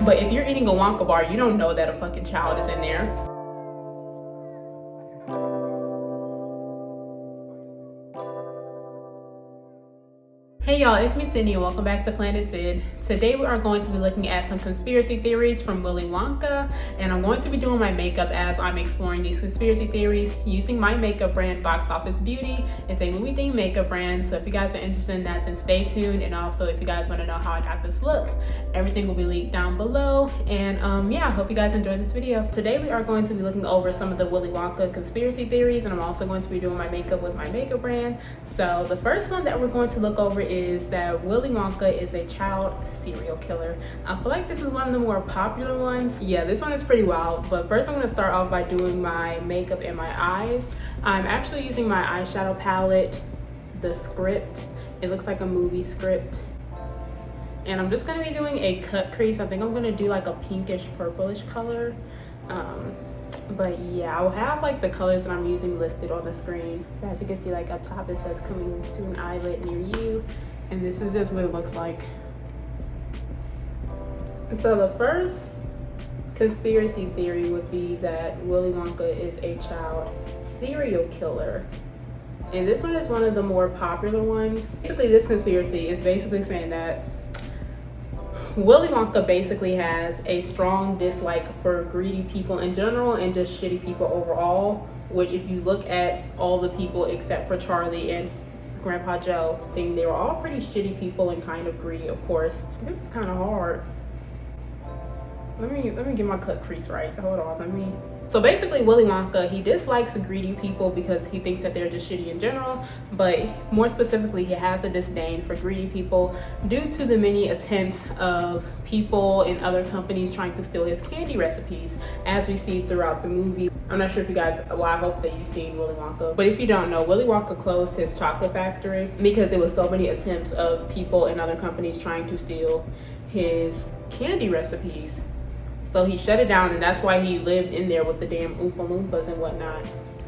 But if you're eating a Wonka bar, you don't know that a fucking child is in there. Hey y'all, it's me Sydney and welcome back to Planet Syd. Today we are going to be looking at some conspiracy theories from Willy Wonka, and I'm going to be doing my makeup as I'm exploring these conspiracy theories using my makeup brand Box Office Beauty. It's a movie themed makeup brand, so if you guys are interested in that, then stay tuned. And also if you guys want to know how I got this look, everything will be linked down below. And yeah, I hope you guys enjoyed this video. Today we are going to be looking over some of the Willy Wonka conspiracy theories, and I'm also going to be doing my makeup with my makeup brand. So the first one that we're going to look over is that Willy Wonka is a child serial killer. I feel like this is one of the more popular ones. Yeah, this one is pretty wild, but first I'm going to start off by doing my makeup and my eyes. I'm actually using my eyeshadow palette, The Script. It looks like a movie script. And I'm just going to be doing a cut crease. I think I'm going to do like a pinkish purplish color. But yeah, I'll have like the colors that I'm using listed on the screen. As you can see, like up top it says coming to an eyelid near you, and this is just what it looks like. So the first conspiracy theory would be that Willy Wonka is a child serial killer, and this one is one of the more popular ones. Basically, this conspiracy is basically saying that Willy Wonka basically has a strong dislike for greedy people in general and just shitty people overall, which if you look at all the people except for Charlie and Grandpa Joe, I think they were all pretty shitty people and kind of greedy, of course. This is kind of hard. Let me get my cut crease right. Hold on, So basically, Willy Wonka, he dislikes greedy people because he thinks that they're just shitty in general, but more specifically, he has a disdain for greedy people due to the many attempts of people in other companies trying to steal his candy recipes, as we see throughout the movie. I'm not sure if you guys, well, I hope that you've seen Willy Wonka, but if you don't know, Willy Wonka closed his chocolate factory because it was so many attempts of people in other companies trying to steal his candy recipes. So he shut it down, and that's why he lived in there with the damn Oompa Loompas and whatnot.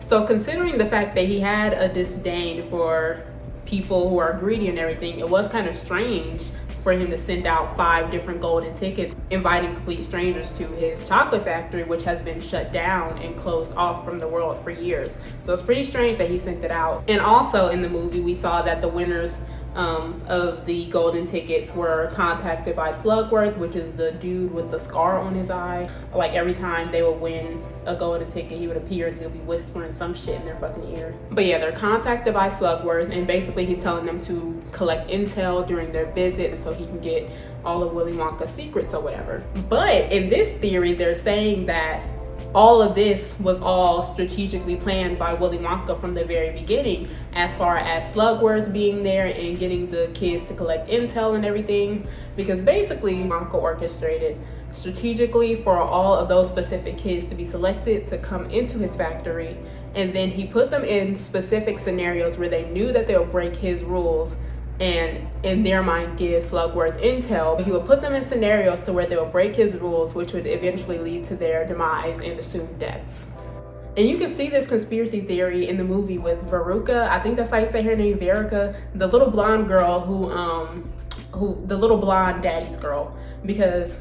So considering the fact that he had a disdain for people who are greedy and everything, it was kind of strange for him to send out 5 different golden tickets inviting complete strangers to his chocolate factory, which has been shut down and closed off from the world for years. So it's pretty strange that he sent it out. And also in the movie, we saw that the winners of the golden tickets were contacted by Slugworth, which is the dude with the scar on his eye. Like every time they would win a golden ticket, he would appear and he'll be whispering some shit in their fucking ear. But yeah, they're contacted by Slugworth, and basically he's telling them to collect intel during their visit so he can get all of Willy Wonka's secrets or whatever. But in this theory, they're saying that all of this was all strategically planned by Willy Wonka from the very beginning, as far as Slugworth being there and getting the kids to collect intel and everything, because basically Wonka orchestrated strategically for all of those specific kids to be selected to come into his factory, and then he put them in specific scenarios where they knew that they'll break his rules and in their mind give Slugworth intel. He would put them in scenarios to where they would break his rules, which would eventually lead to their demise and assumed deaths. And you can see this conspiracy theory in the movie with Veruca. I think that's how you say her name, Verica, the little blonde girl who the little blonde daddy's girl, because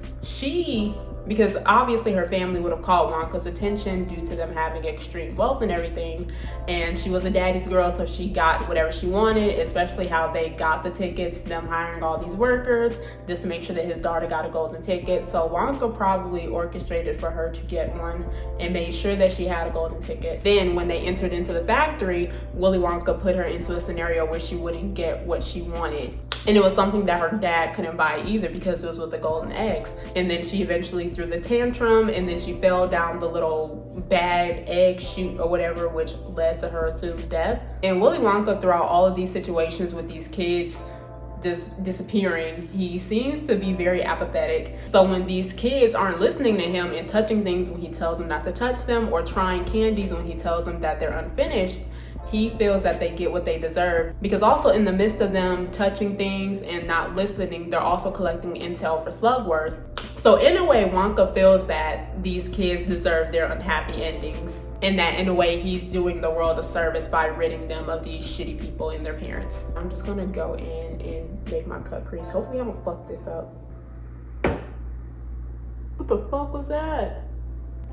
obviously her family would have called Wonka's attention due to them having extreme wealth and everything, and she was a daddy's girl, so she got whatever she wanted, especially how they got the tickets, them hiring all these workers just to make sure that his daughter got a golden ticket. So Wonka probably orchestrated for her to get one and made sure that she had a golden ticket. Then when they entered into the factory, Willy Wonka put her into a scenario where she wouldn't get what she wanted. And it was something that her dad couldn't buy either because it was with the golden eggs. And then she eventually threw the tantrum, and then she fell down the little bad egg chute or whatever, which led to her assumed death. And Willy Wonka, throughout all of these situations with these kids just disappearing, he seems to be very apathetic. So when these kids aren't listening to him and touching things when he tells them not to touch them, or trying candies when he tells them that they're unfinished, he feels that they get what they deserve. Because also in the midst of them touching things and not listening, they're also collecting intel for Slugworth. So in a way, Wonka feels that these kids deserve their unhappy endings, and that in a way he's doing the world a service by ridding them of these shitty people and their parents. I'm just gonna go in and make my cut crease. Hopefully I don't fuck this up. What the fuck was that?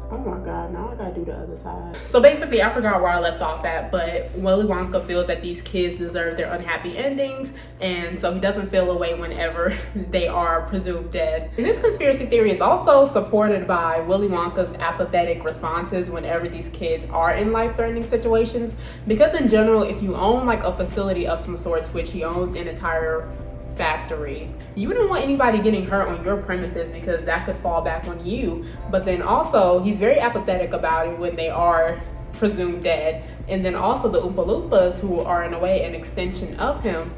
Oh my god, now I gotta do the other side. So basically, I forgot where I left off at, but Willy Wonka feels that these kids deserve their unhappy endings, and so he doesn't feel away whenever they are presumed dead. And this conspiracy theory is also supported by Willy Wonka's apathetic responses whenever these kids are in life-threatening situations, because in general, if you own like a facility of some sorts, which he owns an entire factory, you wouldn't want anybody getting hurt on your premises because that could fall back on you. But then also he's very apathetic about it when they are presumed dead. And then also the Oompa Loompas, who are in a way an extension of him,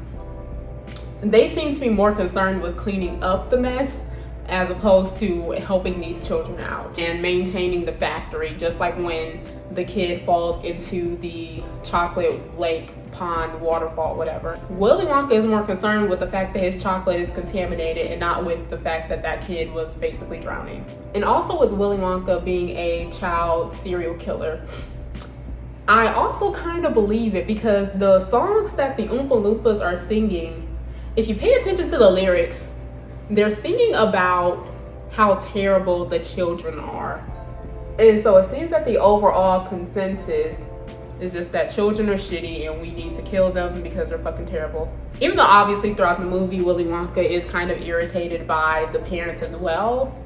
they seem to be more concerned with cleaning up the mess as opposed to helping these children out and maintaining the factory, just like when the kid falls into the chocolate lake pond, waterfall, whatever. Willy Wonka is more concerned with the fact that his chocolate is contaminated and not with the fact that that kid was basically drowning. And also with Willy Wonka being a child serial killer, I also kind of believe it, because the songs that the Oompa Loompas are singing, if you pay attention to the lyrics, they're singing about how terrible the children are. And so it seems that the overall consensus is just that children are shitty and we need to kill them because they're fucking terrible. Even though obviously throughout the movie, Willy Wonka is kind of irritated by the parents as well,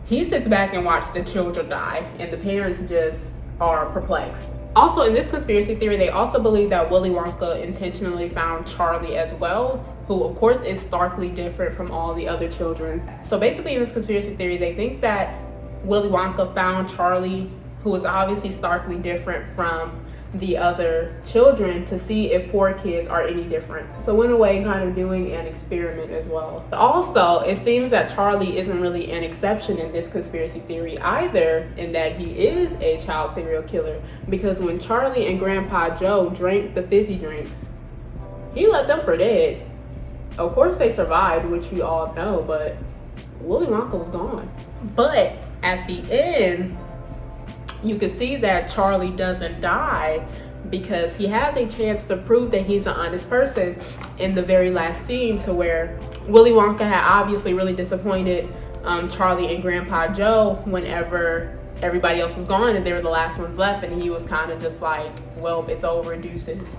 he sits back and watches the children die, and the parents just are perplexed. Also, in this conspiracy theory, they also believe that Willy Wonka intentionally found Charlie as well, who of course is starkly different from all the other children. So basically in this conspiracy theory, they think that Willy Wonka found Charlie, who is obviously starkly different from the other children, to see if poor kids are any different. So in a way, kind of doing an experiment as well. Also, it seems that Charlie isn't really an exception in this conspiracy theory either, in that he is a child serial killer, because when Charlie and Grandpa Joe drank the fizzy drinks, he left them for dead. Of course they survived, which we all know, but Willy Wonka was gone. But at the end, you can see that Charlie doesn't die, because he has a chance to prove that he's an honest person in the very last scene, to where Willy Wonka had obviously really disappointed Charlie and Grandpa Joe whenever everybody else was gone and they were the last ones left, and he was kind of just like, well, it's over, deuces.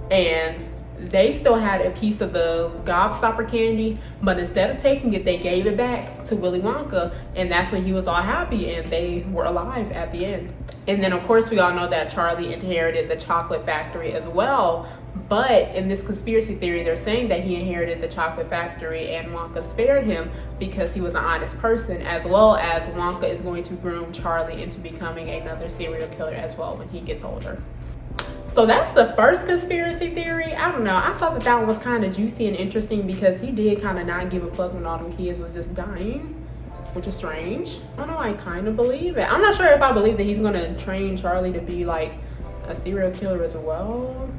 And they still had a piece of the gobstopper candy, but instead of taking it, they gave it back to Willy Wonka, and that's when he was all happy and they were alive at the end. And then of course we all know that Charlie inherited the chocolate factory as well, but in this conspiracy theory they're saying that he inherited the chocolate factory and Wonka spared him because he was an honest person, as well as Wonka is going to groom Charlie into becoming another serial killer as well when he gets older. So that's the first conspiracy theory. I don't know, I thought that one was kind of juicy and interesting, because he did kind of not give a fuck when all them kids was just dying, which is strange. I don't know, I kind of believe it. I'm not sure if I believe that he's gonna train Charlie to be like a serial killer as well.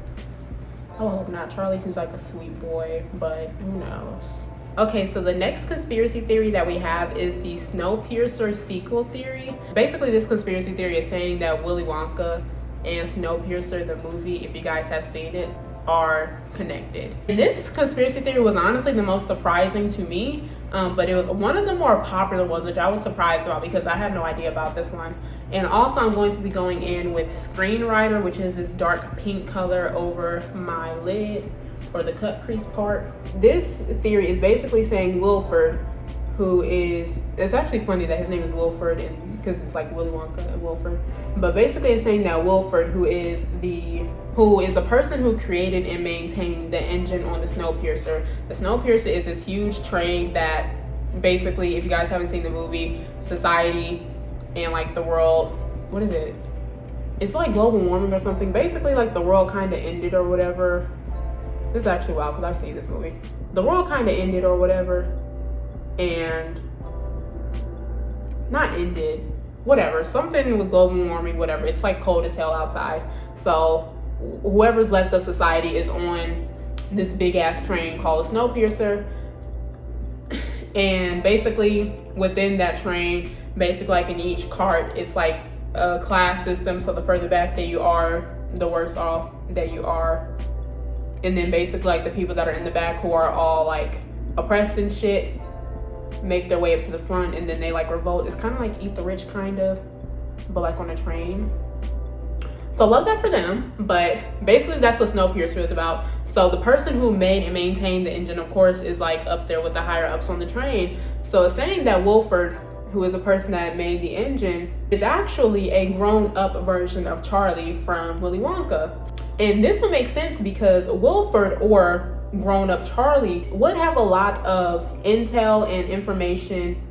I hope not. Charlie seems like a sweet boy, but who knows. Okay, so the next conspiracy theory that we have is the Snowpiercer sequel theory. Basically, this conspiracy theory is saying that Willy Wonka and Snowpiercer, the movie, if you guys have seen it, are connected. And this conspiracy theory was honestly the most surprising to me, but it was one of the more popular ones, which I was surprised about because I had no idea about this one. And also I'm going to be going in with Screenwriter, which is this dark pink color over my lid, or the cut crease part. This theory is basically saying Wilford, who is, it's actually funny that his name is Wilford, and because it's like Willy Wonka and Wilford, but basically it's saying that Wilford, who is a person who created and maintained the engine on the Snowpiercer. The Snowpiercer is this huge train that basically, if you guys haven't seen the movie, society and like the world, what is it? It's like global warming or something. Basically like the world kind of ended or whatever. This is actually wild because I've seen this movie. The world kind of ended or whatever, and not ended, whatever, something with global warming, whatever. It's like cold as hell outside, so whoever's left of society is on this big ass train called a Snowpiercer. And basically within that train, basically like in each cart, it's like a class system. So the further back that you are, the worse off that you are. And then basically like the people that are in the back, who are all like oppressed and shit, make their way up to the front and then they like revolt. It's kind of like Eat the Rich kind of, but like on a train. So love that for them, but basically that's what Snowpiercer is about. So the person who made and maintained the engine, of course, is like up there with the higher ups on the train. So it's saying that Wilford, who is a person that made the engine, is actually a grown-up version of Charlie from Willy Wonka. And this would make sense because Wilford, or grown-up Charlie, would have a lot of intel and information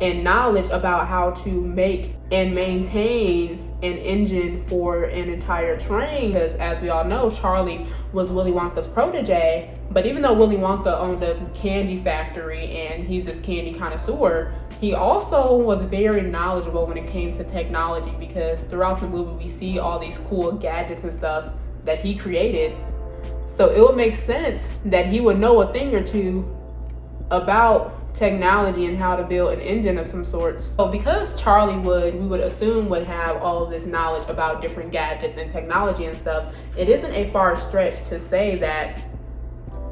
and knowledge about how to make and maintain an engine for an entire train, because as we all know, Charlie was Willy Wonka's protege. But even though Willy Wonka owned a candy factory and he's this candy connoisseur, he also was very knowledgeable when it came to technology, because throughout the movie we see all these cool gadgets and stuff that he created. So it would make sense that he would know a thing or two about technology and how to build an engine of some sorts. So because Charlie we would assume would have all of this knowledge about different gadgets and technology and stuff, it isn't a far stretch to say that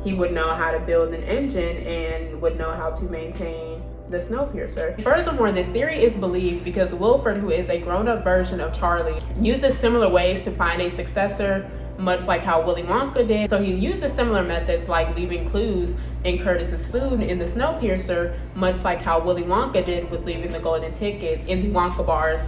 he would know how to build an engine and would know how to maintain the Snowpiercer. Furthermore, this theory is believed because Wilford, who is a grown-up version of Charlie, uses similar ways to find a successor, much like how Willy Wonka did. So he uses similar methods like leaving clues in Curtis's food in the Snowpiercer, much like how Willy Wonka did with leaving the golden tickets in the Wonka bars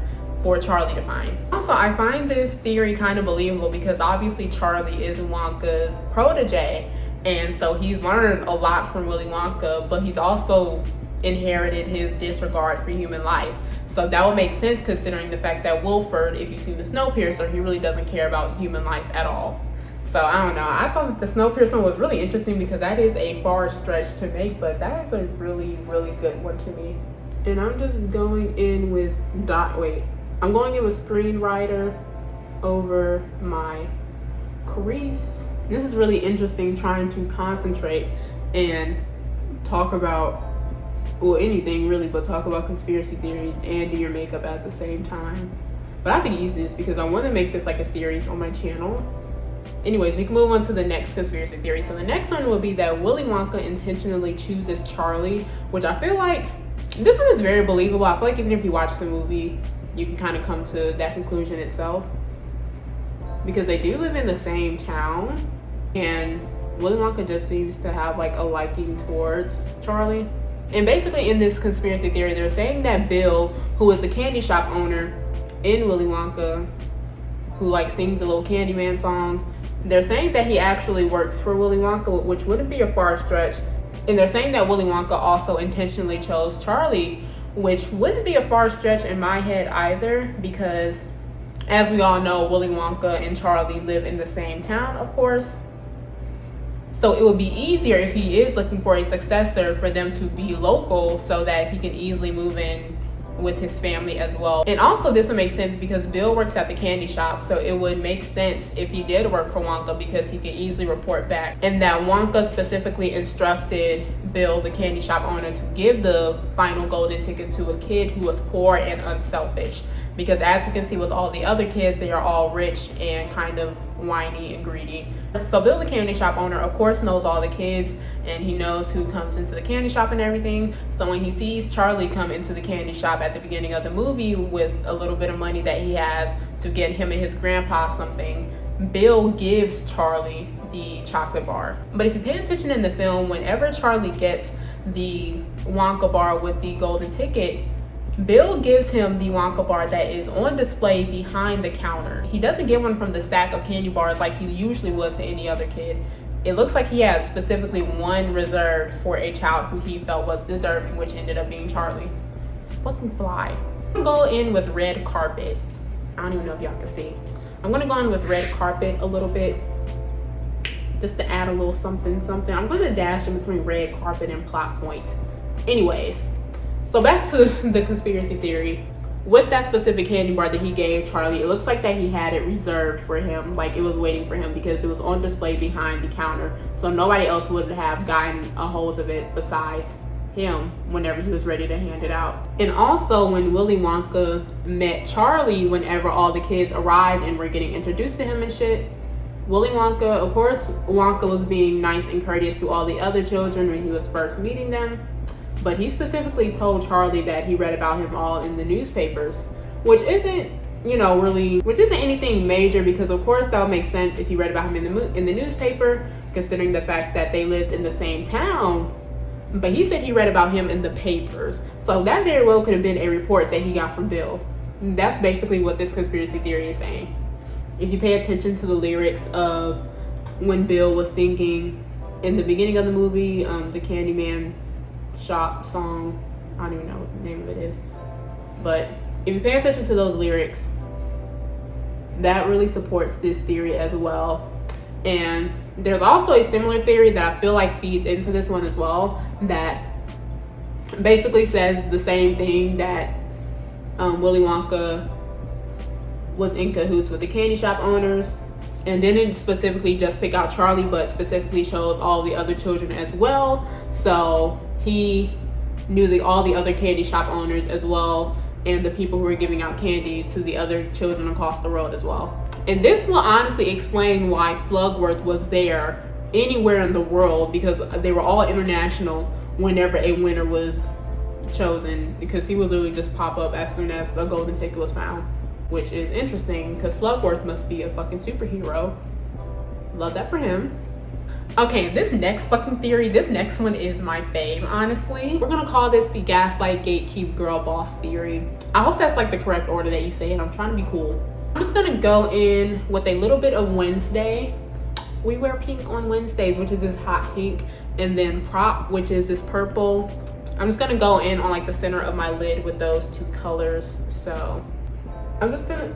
for Charlie to find. Also, I find this theory kind of believable because obviously Charlie is Wonka's protege, and so he's learned a lot from Willy Wonka, but he's also inherited his disregard for human life. So that would make sense considering the fact that Wilford, if you've seen the Snowpiercer, he really doesn't care about human life at all. So I don't know, I thought that the Snowpiercer was really interesting because that is a far stretch to make, but that is a really, really good one to me. And I'm just going in with I'm going in with screenwriter over my crease. This is really interesting, trying to concentrate and talk about, well, anything really, but talk about conspiracy theories and do your makeup at the same time. But I think the easiest because I want to make this like a series on my channel. Anyways, we can move on to the next conspiracy theory. So the next one will be that Willy Wonka intentionally chooses Charlie, which I feel like this one is very believable. I feel like even if you watch the movie, you can kind of come to that conclusion itself, because they do live in the same town and Willy Wonka just seems to have like a liking towards Charlie. And basically in this conspiracy theory, they're saying that Bill, who is the candy shop owner in Willy Wonka, who like sings a little Candyman song, they're saying that he actually works for Willy Wonka, which wouldn't be a far stretch. And they're saying that Willy Wonka also intentionally chose Charlie, which wouldn't be a far stretch in my head either, because as we all know, Willy Wonka and Charlie live in the same town, of course. So it would be easier if he is looking for a successor for them to be local so that he can easily move in with his family as well. And also this would make sense because Bill works at the candy shop, so it would make sense if he did work for Wonka because he could easily report back, and that Wonka specifically instructed Bill, the candy shop owner, to give the final golden ticket to a kid who was poor and unselfish, because as we can see with all the other kids, they are all rich and kind of whiny and greedy. So Bill, the candy shop owner, of course knows all the kids and he knows who comes into the candy shop and everything. So when he sees Charlie come into the candy shop at the beginning of the movie with a little bit of money that he has to get him and his grandpa something, Bill gives Charlie the chocolate bar. But if you pay attention in the film, whenever Charlie gets the Wonka bar with the golden ticket, Bill gives him the Wonka bar that is on display behind the counter. He doesn't get one from the stack of candy bars like he usually would to any other kid. It looks like he has specifically one reserved for a child who he felt was deserving, which ended up being Charlie. It's a fucking fly. I'm gonna go in with red carpet. I don't even know if y'all can see. I'm gonna go in with red carpet a little bit, just to add a little something. I'm gonna dash in between red carpet and plot points. Anyways, so back to the conspiracy theory. With that specific candy bar that he gave Charlie, it looks like that he had it reserved for him, like it was waiting for him because it was on display behind the counter. So nobody else would have gotten a hold of it besides him whenever he was ready to hand it out. And also when Willy Wonka met Charlie, whenever all the kids arrived and were getting introduced to him and shit, Willy Wonka, of course, Wonka was being nice and courteous to all the other children when he was first meeting them. but he specifically told Charlie that he read about him all in the newspapers, which isn't, which isn't anything major, because of course that would make sense if he read about him in the newspaper, considering the fact that they lived in the same town. But he said he read about him in the papers, so that very well could have been a report that he got from Bill. That's basically what this conspiracy theory is saying. If you pay attention to the lyrics of when Bill was singing in the beginning of the movie, the Candyman shop song, I don't even know what the name of it is, but if you pay attention to those lyrics, that really supports this theory as well. And there's also a similar theory that I feel like feeds into this one as well, that basically says the same thing, that Willy Wonka was in cahoots with the candy shop owners, and didn't specifically just pick out Charlie, but specifically chose all the other children as well. So he knew all the other candy shop owners as well, and the people who were giving out candy to the other children across the road as well. And this will honestly explain why Slugworth was there anywhere in the world, because they were all international whenever a winner was chosen, because he would literally just pop up as soon as the golden ticket was found, which is interesting because Slugworth must be a fucking superhero. Love that for him. Okay, this next fucking theory, this next one is my fave, honestly. We're gonna call this the gaslight gatekeep girl boss theory. I hope that's like the correct order that you say it. I'm trying to be cool. I'm just gonna go in with a little bit of Wednesday. We wear pink on Wednesdays, which is this hot pink, and then prop, which is this purple. I'm just gonna go in on like the center of my lid with those two colors. So I'm just gonna,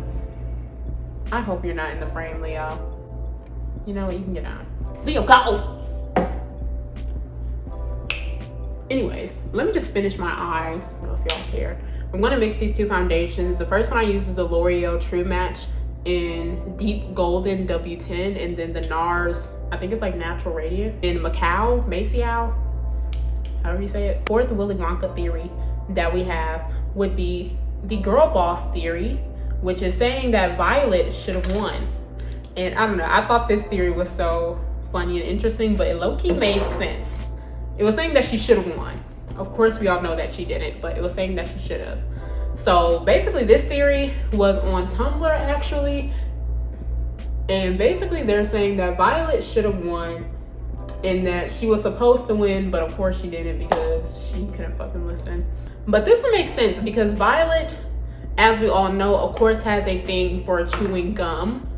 I hope you're not in the frame, Leo. You know what, you can get on. Leo, go! Anyways, let me just finish my eyes. I don't know if y'all care. I'm gonna mix these two foundations. The first one I use is the L'Oreal True Match in Deep Golden W10, and then the NARS, I think it's like Natural Radiant, in Macao, however you say it. Fourth Willy Wonka theory that we have would be the girl boss theory, which is saying that Violet should have won. And I don't know, I thought this theory was so funny and interesting, but it low-key made sense. It was saying that she should have won. Of course, we all know that she didn't, but it was saying that she should have. So basically, this theory was on Tumblr, actually. And basically, they're saying that Violet should have won, and that she was supposed to win, but of course she didn't because she couldn't fucking listen. But this one makes sense because Violet, as we all know, of course, has a thing for chewing gum.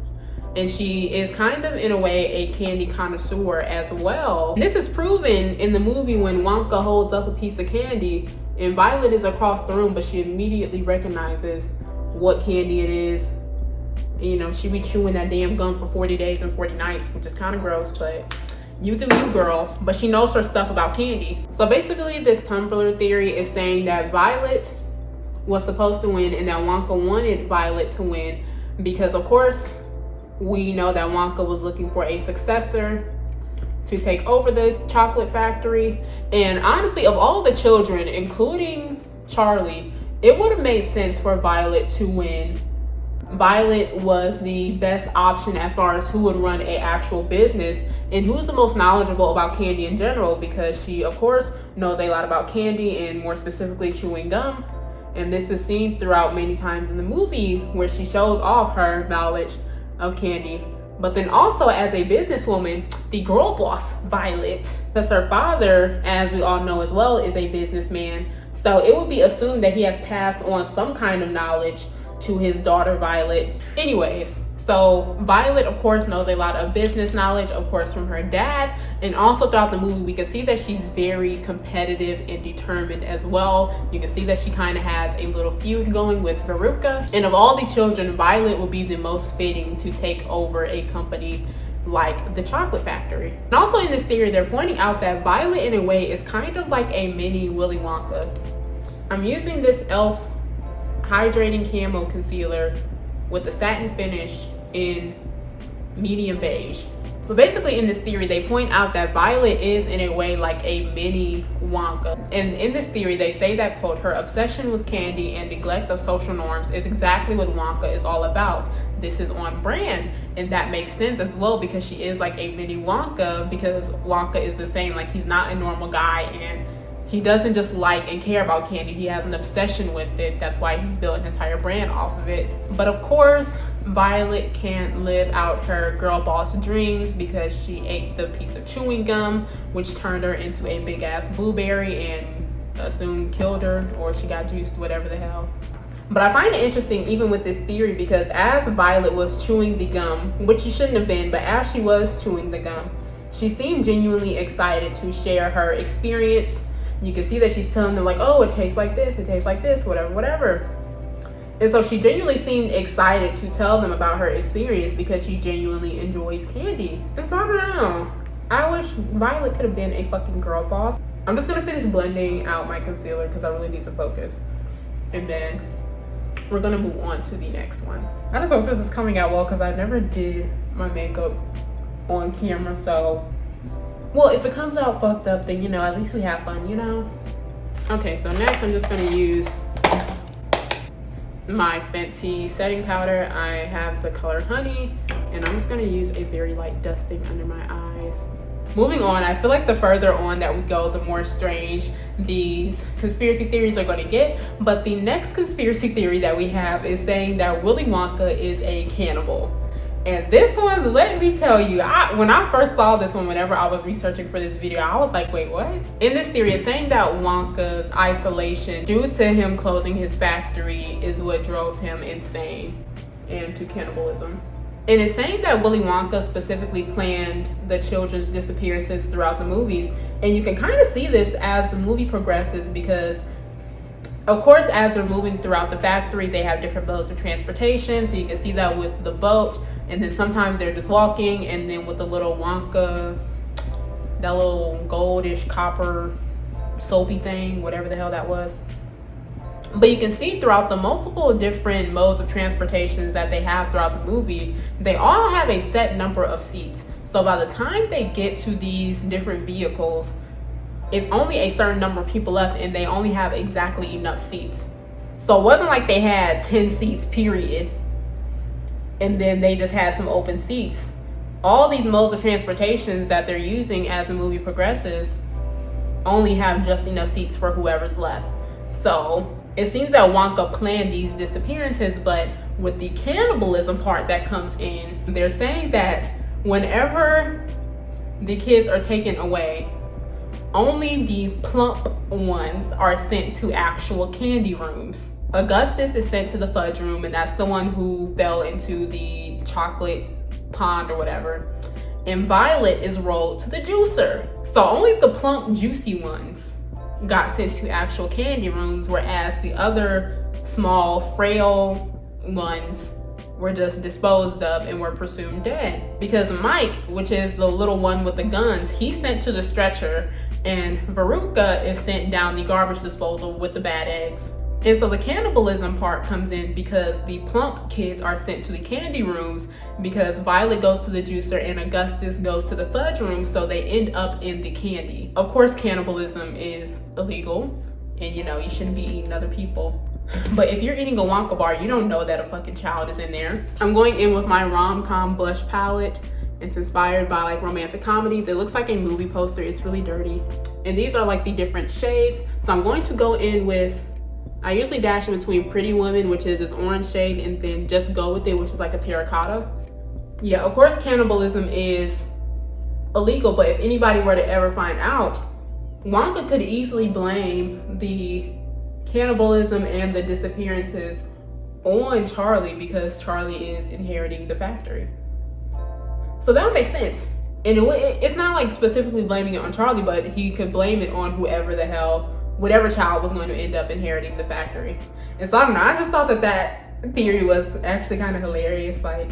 And she is kind of, in a way, a candy connoisseur as well. And this is proven in the movie when Wonka holds up a piece of candy and Violet is across the room, but she immediately recognizes what candy it is. And, she be chewing that damn gum for 40 days and 40 nights, which is kind of gross, but you do you, girl. But she knows her stuff about candy. So basically, this Tumblr theory is saying that Violet was supposed to win and that Wonka wanted Violet to win because, of course, we know that Wonka was looking for a successor to take over the chocolate factory. And honestly, of all the children, including Charlie, it would have made sense for Violet to win. Violet was the best option as far as who would run an actual business and who's the most knowledgeable about candy in general, because she, of course, knows a lot about candy and more specifically chewing gum. And this is seen throughout many times in the movie where she shows off her knowledge of candy. But then also as a businesswoman, the girl boss Violet, because her father, as we all know as well, is a businessman. So it would be assumed that he has passed on some kind of knowledge to his daughter Violet. Anyways, so Violet, of course, knows a lot of business knowledge, of course, from her dad. And also throughout the movie, we can see that she's very competitive and determined as well. You can see that she kind of has a little feud going with Veruca. And of all the children, Violet will be the most fitting to take over a company like the chocolate factory. And also in this theory, they're pointing out that Violet, in a way, is kind of like a mini Willy Wonka. I'm using this e.l.f. hydrating camo concealer with the satin finish in medium beige. But basically in this theory, they point out that Violet is in a way like a mini Wonka. And in this theory, they say that, quote, her obsession with candy and neglect of social norms is exactly what Wonka is all about. This is on brand. And that makes sense as well because she is like a mini Wonka, because Wonka is the same, like he's not a normal guy and he doesn't just like and care about candy. He has an obsession with it. That's why he's built an entire brand off of it. But of course, Violet can't live out her girl boss dreams because she ate the piece of chewing gum, which turned her into a big ass blueberry and soon killed her, or she got juiced, whatever the hell. But I find it interesting even with this theory, because as Violet was chewing the gum, which she shouldn't have been, but as she was chewing the gum, she seemed genuinely excited to share her experience. You can see that she's telling them like, oh, it tastes like this, whatever, whatever. And so she genuinely seemed excited to tell them about her experience because she genuinely enjoys candy. And so I don't know. I wish Violet could have been a fucking girl boss. I'm just gonna finish blending out my concealer because I really need to focus. And then we're gonna move on to the next one. I just hope this is coming out well because I never did my makeup on camera. So, well, if it comes out fucked up, then, you know, at least we have fun, you know? Okay, so next I'm just gonna use my Fenty setting powder. I have the color Honey, and I'm just gonna use a very light dusting under my eyes. Moving on, I feel like the further on that we go, the more strange these conspiracy theories are going to get. But the next conspiracy theory that we have is saying that Willy Wonka is a cannibal. And this one, let me tell you, when I first saw this one, whenever I was researching for this video, I was like, wait, what? In this theory, it's saying that Wonka's isolation due to him closing his factory is what drove him insane and to cannibalism. And it's saying that Willy Wonka specifically planned the children's disappearances throughout the movies. And you can kind of see this as the movie progresses because, of course, as they're moving throughout the factory, they have different modes of transportation. So you can see that with the boat. And then sometimes they're just walking. And then with the little Wonka, that little goldish copper soapy thing, whatever the hell that was. But you can see throughout the multiple different modes of transportations that they have throughout the movie, they all have a set number of seats. So by the time they get to these different vehicles, it's only a certain number of people left and they only have exactly enough seats. So it wasn't like they had 10 seats, period, and then they just had some open seats. All these modes of transportations that they're using as the movie progresses only have just enough seats for whoever's left. So it seems that Wonka planned these disappearances, but with the cannibalism part that comes in, they're saying that whenever the kids are taken away, only the plump ones are sent to actual candy rooms. Augustus is sent to the fudge room, and that's the one who fell into the chocolate pond or whatever. And Violet is rolled to the juicer. So only the plump, juicy ones got sent to actual candy rooms, whereas the other small, frail ones were just disposed of and were presumed dead. Because Mike, which is the little one with the guns, he's sent to the stretcher, and Veruca is sent down the garbage disposal with the bad eggs. And so the cannibalism part comes in because the plump kids are sent to the candy rooms because Violet goes to the juicer and Augustus goes to the fudge room, so they end up in the candy. Of course, cannibalism is illegal and, you know, you shouldn't be eating other people. But if you're eating a Wonka bar, you don't know that a fucking child is in there. I'm going in with my rom-com blush palette. It's inspired by like romantic comedies. It looks like a movie poster. It's really dirty. And these are like the different shades. So I'm going to go in with, I usually dash in between Pretty Woman, which is this orange shade, and then Just Go With It, which is like a terracotta. Yeah, of course cannibalism is illegal, but if anybody were to ever find out, Wonka could easily blame the cannibalism and the disappearances on Charlie because Charlie is inheriting the factory. So that would make sense. And it's not like specifically blaming it on Charlie, but he could blame it on whoever the hell, whatever child was going to end up inheriting the factory. And so I don't know, I just thought that theory was actually kind of hilarious. Like,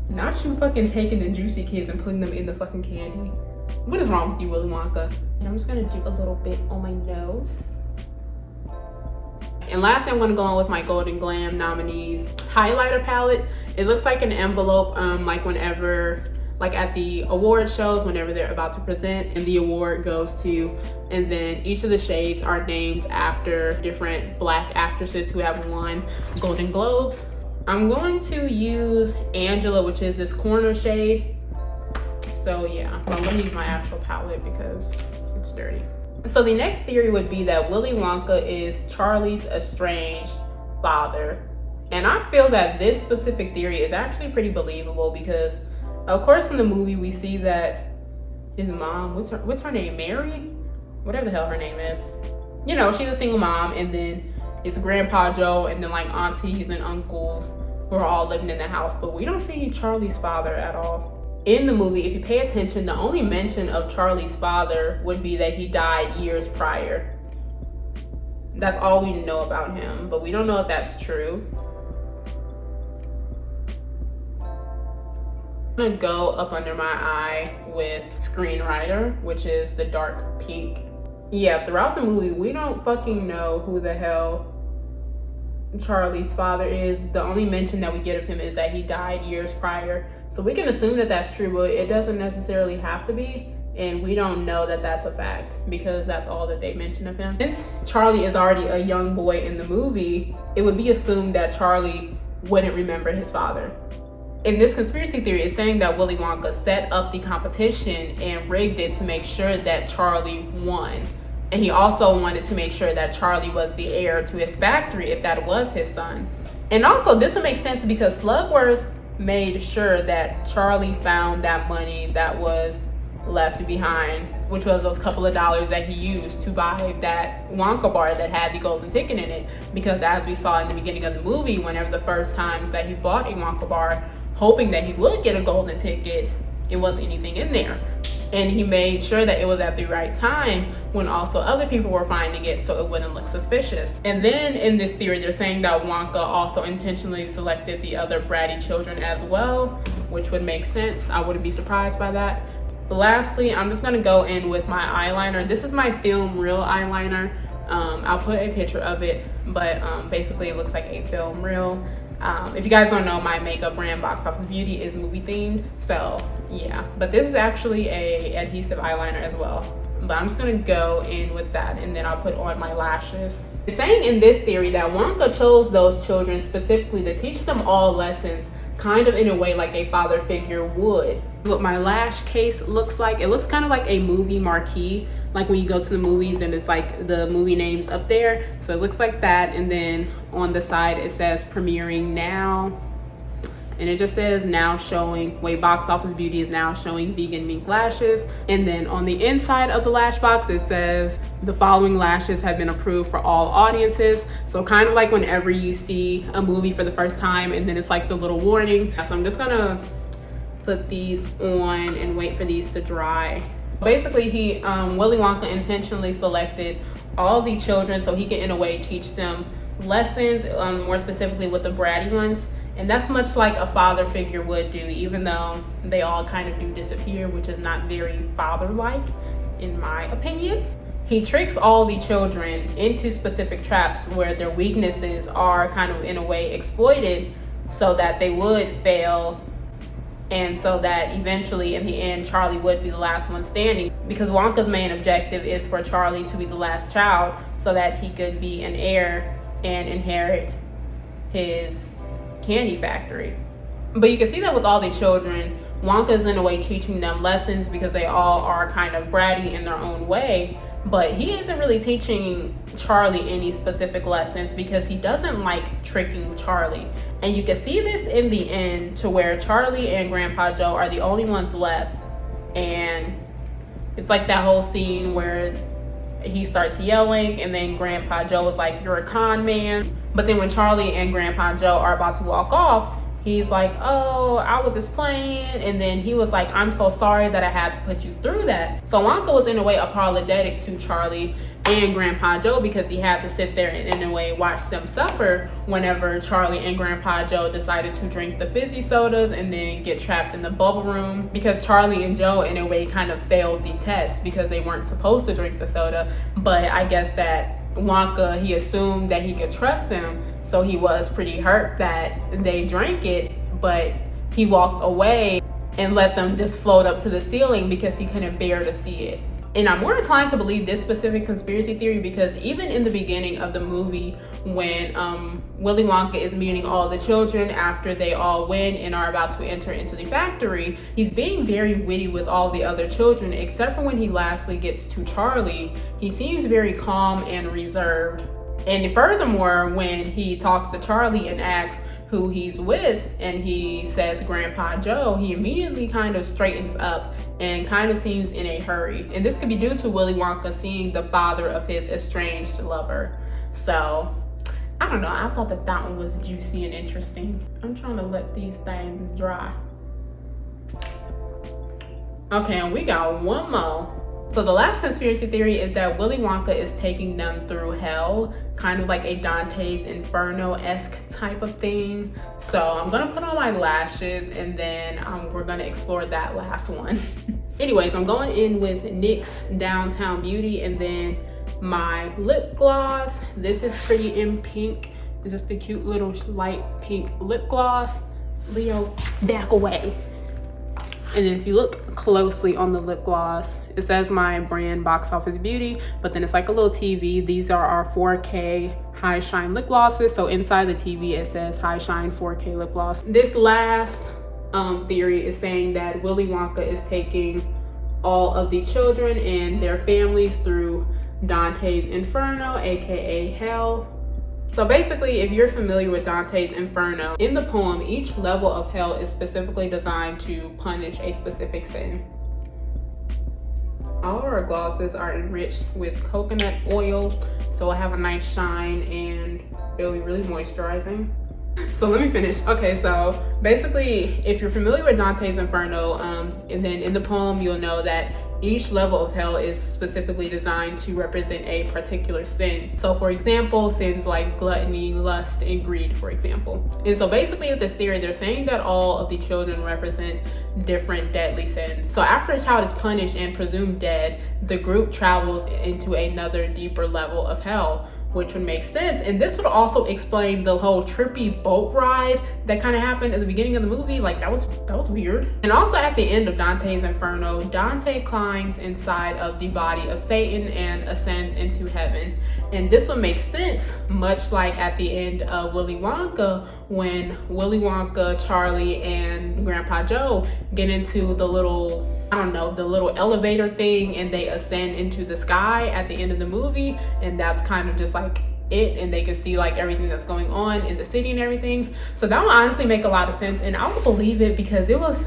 not you fucking taking the juicy kids and putting them in the fucking candy. What is wrong with you, Willy Wonka? And I'm just gonna do a little bit on my nose. And lastly, I'm gonna go on with my Golden Glam Nominees highlighter palette. It looks like an envelope, like whenever, like at the award shows, whenever they're about to present and the award goes to, and then each of the shades are named after different Black actresses who have won Golden Globes. I'm going to use Angela, which is this corner shade. So yeah, well, let me use my actual palette because it's dirty. So the next theory would be that Willy Wonka is Charlie's estranged father. And I feel that this specific theory is actually pretty believable because, of course, in the movie we see that his mom, what's her name, Mary? Whatever the hell her name is. You know, she's a single mom, and then it's Grandpa Joe and then like aunties and uncles who are all living in the house, but we don't see Charlie's father at all. In the movie, if you pay attention, the only mention of Charlie's father would be that he died years prior. That's all we know about him, but we don't know if that's true. I'm gonna go up under my eye with screenwriter, which is the dark pink. Yeah, throughout the movie, we don't fucking know who the hell Charlie's father is. The only mention that we get of him is that he died years prior. So we can assume that that's true, but it doesn't necessarily have to be. And we don't know that that's a fact because that's all that they mention of him. Since Charlie is already a young boy in the movie, it would be assumed that Charlie wouldn't remember his father. In this conspiracy theory, it's saying that Willy Wonka set up the competition and rigged it to make sure that Charlie won. And he also wanted to make sure that Charlie was the heir to his factory if that was his son. And also, this would make sense because Slugworth made sure that Charlie found that money that was left behind, which was those couple of dollars that he used to buy that Wonka bar that had the golden ticket in it. Because as we saw in the beginning of the movie, whenever the first times that he bought a Wonka bar, hoping that he would get a golden ticket, it wasn't anything in there. And he made sure that it was at the right time when also other people were finding it so it wouldn't look suspicious. And then in this theory, they're saying that Wonka also intentionally selected the other bratty children as well, which would make sense. I wouldn't be surprised by that. But lastly, I'm just gonna go in with my eyeliner. This is my Film Real eyeliner. I'll put a picture of it, but basically it looks like a Film Real. If you guys don't know, my makeup brand Box Office Beauty is movie themed, so yeah. But this is actually a adhesive eyeliner as well. But I'm just gonna go in with that and then I'll put on my lashes. It's saying in this theory that Wonka chose those children specifically to teach them all lessons, kind of in a way like a father figure would. What my lash case looks like, it looks kind of like a movie marquee, like when you go to the movies and it's like the movie names up there. So it looks like that, and then on the side it says premiering now, and it just says now showing, Box Office Beauty is now showing vegan mink lashes. And then on the inside of the lash box it says the following lashes have been approved for all audiences. So kind of like whenever you see a movie for the first time and then it's like the little warning. So I'm just gonna put these on and wait for these to dry. Basically, Willy Wonka intentionally selected all the children so he could in a way teach them lessons, more specifically with the bratty ones. And that's much like a father figure would do, even though they all kind of do disappear, which is not very father-like, in my opinion. He tricks all the children into specific traps where their weaknesses are kind of in a way exploited so that they would fail, and so that eventually in the end Charlie would be the last one standing, because Wonka's main objective is for Charlie to be the last child so that he could be an heir and inherit his candy factory. But you can see that with all the children, Wonka's in a way teaching them lessons because they all are kind of bratty in their own way, but he isn't really teaching Charlie any specific lessons because he doesn't like tricking Charlie. And you can see this in the end to where Charlie and Grandpa Joe are the only ones left, and it's like that whole scene where he starts yelling and then Grandpa Joe is like, "You're a con man." But then when Charlie and Grandpa Joe are about to walk off, he's like, "Oh, I was just playing." And then he was like, "I'm so sorry that I had to put you through that." So Wonka was in a way apologetic to Charlie and Grandpa Joe because he had to sit there and in a way watch them suffer whenever Charlie and Grandpa Joe decided to drink the fizzy sodas and then get trapped in the bubble room, because Charlie and Joe in a way kind of failed the test because they weren't supposed to drink the soda. But I guess that Wonka, he assumed that he could trust them, so he was pretty hurt that they drank it, but he walked away and let them just float up to the ceiling because he couldn't bear to see it. And I'm more inclined to believe this specific conspiracy theory because even in the beginning of the movie, when Willy Wonka is meeting all the children after they all win and are about to enter into the factory, he's being very witty with all the other children, except for when he lastly gets to Charlie. He seems very calm and reserved. And furthermore, when he talks to Charlie and asks who he's with, and he says Grandpa Joe, he immediately kind of straightens up and kind of seems in a hurry. And this could be due to Willy Wonka seeing the father of his estranged lover. So, I don't know, I thought that one was juicy and interesting. I'm trying to let these things dry. Okay, and we got one more. So the last conspiracy theory is that Willy Wonka is taking them through hell, kind of like a Dante's Inferno-esque type of thing. So I'm gonna put on my lashes and then we're gonna explore that last one. Anyways, I'm going in with NYX Downtown Beauty and then my lip gloss. This is pretty in pink. It's just a cute little light pink lip gloss. Leo, back away. And if you look closely on the lip gloss, it says my brand Box Office Beauty, but then it's like a little TV. These are our 4K high shine lip glosses. So inside the TV, it says high shine 4K lip gloss. This last theory is saying that Willy Wonka is taking all of the children and their families through Dante's Inferno, aka hell. So basically, if you're familiar with Dante's Inferno, in the poem, each level of hell is specifically designed to punish a specific sin. All of our glosses are enriched with coconut oil, so it'll have a nice shine and it'll be really moisturizing. So let me finish. Okay, so basically, if you're familiar with Dante's Inferno, and then in the poem, you'll know that each level of hell is specifically designed to represent a particular sin. So for example, sins like gluttony, lust, and greed, for example. And so basically with this theory, they're saying that all of the children represent different deadly sins. So after a child is punished and presumed dead, the group travels into another deeper level of hell, which would make sense. And this would also explain the whole trippy boat ride that kind of happened at the beginning of the movie. Like that was weird. And also at the end of Dante's Inferno, Dante climbs inside of the body of Satan and ascends into heaven. And this would make sense, much like at the end of Willy Wonka, when Willy Wonka, Charlie, and Grandpa Joe get into the little, I don't know, the little elevator thing, and they ascend into the sky at the end of the movie. And that's kind of just like it, and they can see like everything that's going on in the city and everything. So that would honestly make a lot of sense, and I would believe it because it was,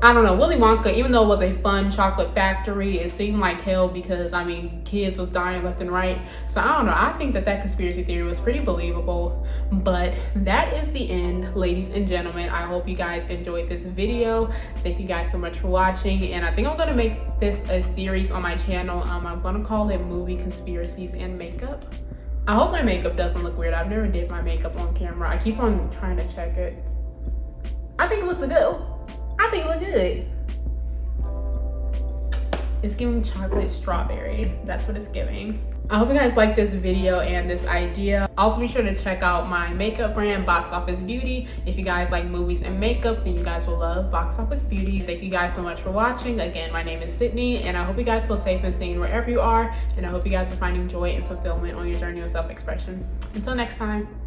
I don't know, Willy Wonka, even though it was a fun chocolate factory, it seemed like hell because, I mean, kids was dying left and right. So I don't know, I think that conspiracy theory was pretty believable. But that is the end, ladies and gentlemen. I hope you guys enjoyed this video. Thank you guys so much for watching, and I think I'm gonna make this a series on my channel. I'm gonna call it Movie Conspiracies and Makeup. I hope my makeup doesn't look weird. I've never did my makeup on camera. I keep on trying to check it. I think it looks good. I think it looks good. It's giving chocolate strawberry. That's what it's giving. I hope you guys like this video and this idea. Also be sure to check out my makeup brand, Box Office Beauty. If you guys like movies and makeup, then you guys will love Box Office Beauty. Thank you guys so much for watching. Again, my name is Sydney, and I hope you guys feel safe and sane wherever you are. And I hope you guys are finding joy and fulfillment on your journey of self-expression. Until next time.